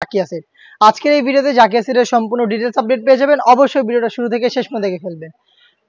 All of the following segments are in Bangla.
জাকিয়া সেট। আজকের এই ভিডিওতে জাকিয়া সেটের সম্পূর্ণ ডিটেলস আপডেট পেয়ে যাবেন। অবশ্যই ভিডিওটা শুরু থেকে শেষ পর্যন্ত দেখে ফেলবেন।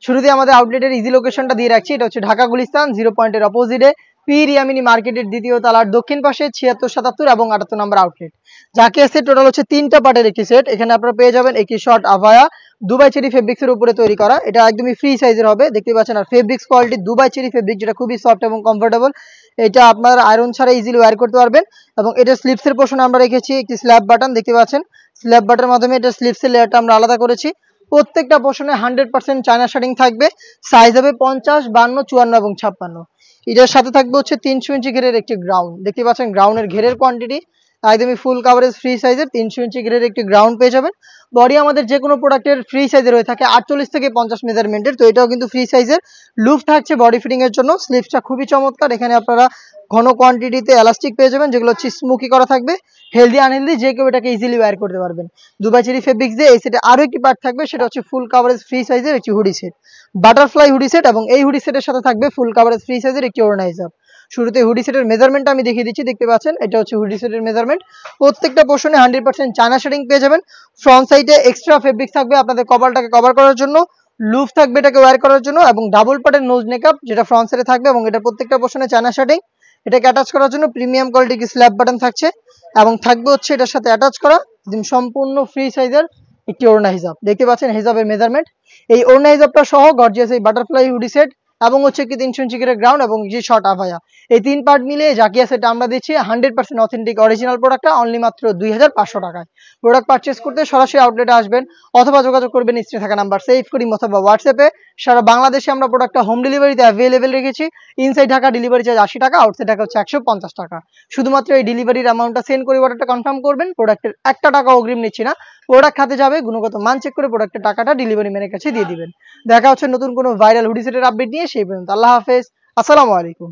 শুরুতে আমাদের আউটলেটের ইজি লোকেশনটা দিয়ে রাখছি। এটা হচ্ছে ঢাকা গুলিস্তান 0 পয়েন্টের অপোজিটে পীর ইয়ামিনী মার্কেটের দ্বিতীয় তলার দক্ষিণ পাশে 76, 77 এবং 78 নম্বর আউটলেট। জাকিয়া সেট টোটাল হচ্ছে 3টা পার্টের একটি সেট। এখানে আপনারা পেয়ে যাবেন একটি শর্ট আভায়া দুবাই চেরি ফেব্রিক্সের উপরে তৈরি করা। এটা একদমই ফ্রি সাইজের হবে, দেখতে পাচ্ছেন। আর fabrics quality Dubai cherry fabric, যেটা খুবই সফট এবং কমফোর্টেবল। এটা আপনার আয়রন ছাড়া ইজিলি ওয়্যার করতে পারবেন। এবং এটা স্লিপসের পোর্শনে আমরা রেখেছি একটি স্ল্যাব বাটন, দেখতে পাচ্ছেন। স্ল্যাব বাটনের মাধ্যমে এটা স্লিপসের লেয়ারটা আমরা আলাদা করেছি। প্রত্যেকটা পোর্শনে 100% চায়না শার্টিং থাকবে। সাইজ হবে 50, 52, 54 এবং 56। এটার সাথে থাকবে হচ্ছে 300 ইঞ্চি ঘেরের একটি গ্রাউন্ড, দেখতে পাচ্ছেন। গ্রাউন্ডের ঘেরের কোয়ান্টিটি একদমই ফুল কাভারেজ ফ্রি সাইজের 300 ইঞ্চি ঘেরের একটি গ্রাউন্ড পেয়ে যাবেন। বডি আমাদের যে কোনো প্রোডাক্টের ফ্রি সাইজের হয়ে থাকে 48 থেকে 50 মেজারমেন্টের, তো এটাও কিন্তু ফ্রি সাইজের। লুপ থাকছে বডি ফিটিং এর জন্য। স্লিপসটা খুবই চমৎকার। এখানে আপনারা ঘন কোয়ান্টিটিতে এলাস্টিক পেয়ে যাবেন, যেগুলো হচ্ছে স্মোকি করা থাকবে। হেলদি আনহেলদি যে কেউ এটাকে ইজিলি ওয়্যার করতে পারবেন। দুবাই চেরি ফেব্রিক্স দিয়ে এই সেটে আরো একটি পার্ট থাকবে, সেটা হচ্ছে ফুল কাভারেজ ফ্রি সাইজের একটি hoodie set, butterfly hoodie set. এবং এই হুডি সেটের সাথে থাকবে ফুল কাভারেজ ফ্রি সাইজের একটি ওড়না হিজাব। শুরুতে হুডি সেটের মেজারমেন্টটা আমি দেখিয়ে দিচ্ছি, দেখতে পাচ্ছেন। এটা হচ্ছে হুডি সেটের মেজারমেন্ট। প্রত্যেকটা পোর্শনে 100% চায়না শেডিং পেয়ে যাবেন। ফ্রন্ট সাইডে এক্সট্রা ফেব্রিক থাকবে আপনাদের কপালটাকে কভার করার জন্য। লুপ থাকবে এটাকে ওয়্যার করার জন্য, এবং ডাবল পার্টের নোজ নেকআপ যেটা ফ্রন্ট সাইডে থাকবে, এবং এটা প্রত্যেকটা পোর্শনে চায়না শেডিং। এটাকে অ্যাটাচ করার জন্য প্রিমিয়াম কোয়ালিটির স্ল্যাব বাটন থাকছে, এবং থাকবে হচ্ছে এটার সাথে অ্যাটাচ করা একদম সম্পূর্ণ ফ্রি সাইজের একটি ওড়না হিজাব, দেখতে পাচ্ছেন। হিজাবের মেজারমেন্ট এই ওড়না হিজাবটা সহ গর্জিয়াস এই বাটারফ্লাই হুডি সেট, এবং হচ্ছে কি 300 ইঞ্চি করে গ্রাউন্ড এবং যে শর্ট আভায়া, এই 3 পার্ট মিলে জাকিয়া সেট আমরা দিচ্ছি 100% অথেন্টিক অরিজিনাল প্রোডাক্টটা অনলি মাত্র 2500 টাকায়। প্রোডাক্ট পারচেস করতে সরাসরি আউটলেটে আসবেন, অথবা যোগাযোগ করবেন স্ক্রিনে থাকা নাম্বার সেভ করি অথবা হোয়াটসঅ্যাপে। সারা বাংলাদেশে আমরা প্রোডাক্টটা হোম ডেলিভারিতে অ্যাভেলেবেল রেখেছি। ইনসাইড ঢাকা ডেলিভারি চার্জ 80 টাকা, আউটসাইড ঢাকা হচ্ছে 150 টাকা। শুধুমাত্র এই ডেলিভারির অ্যামাউন্টটা সেন্ড করে অর্ডারটা কনফার্ম করবেন। প্রোডাক্টের 1 টাকা অগ্রিম নিচ্ছি না। প্রোডাক্ট হাতে যাবে, গুণগত মান চেক করে প্রোডাক্টের টাকাটা ডেলিভারি ম্যানের কাছে দিয়ে দিবেন। দেখা হচ্ছে নতুন কোনো ভাইরাল হুডি সেটের আপডেট নিয়ে। সেই পর্যন্ত আল্লাহ হাফেজ, আসসালামু আলাইকুম।